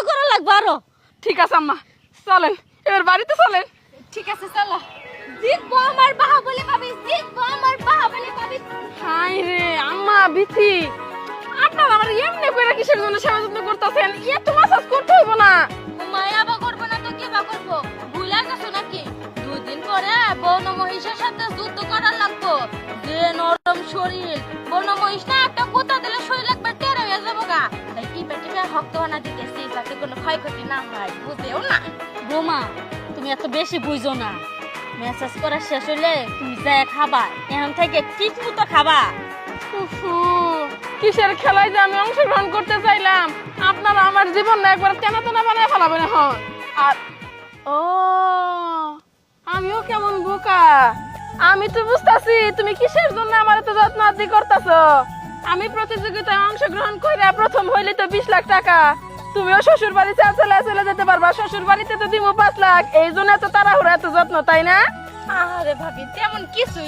করা লাগবে আরো। ঠিক আছে আম্মা, চলেন এবার বাড়িতে চলেন। ঠিক আছে চলো। জিতবো আমার বাহুবলী ভাবি, জিতবো আমার বাহুবলী ভাবি। হাই রে আম্মা বিথি, আপনার আমার এমনি করে কিসের জন্য সেবা যত্ন করতেছেন? একটু মাসাজ করতে হইব না? মায়া বা করবো না তো কি বা করবো? ভুলে গেছো নাকি? দুদিন পরে বন মহিষের সাথে যুদ্ধ করার লাগবো। যে নরম শরীর, বন মহিষ না একটা কোথা দিলে শরীর একবার টেরা হয়ে যাবো গা। তাই টিপে টিপে শক্ত বানা দিতেছি যাতে কোনো ক্ষয়ক্ষতি না হয়, বুঝেও না? বোমা তুমি এত বেশি বুঝো না। মেসেজ করা শেষ হইলে তুমি যা খাবা, এখন থেকে ঠিক মতো খাবা। উফু, কিসের খেলায় যে আমি অংশগ্রহণ করতে চাইলাম, আপনারা আমার জীবন না একবার তেনা তেনা বানায় ফেলাবেন এখন। আর ও, আমিও কেমন বোকা, আমি তো বুঝতাছি তুমি কিসের জন্য আমার এত যত্ন আদি করতেছো। আমি প্রতিযোগিতায় অংশগ্রহণ করে প্রথম হইলে তো 20 লাখ টাকা, তুমিও শ্বশুর বাড়ি চলে যেতে পারবা। শ্বশুর বাড়িতে তো দিমু 5 লাখ, এই জন্য এত তাড়াহুড়া এত যত্ন, তাই না? আরে ভাবি তেমন কিছুই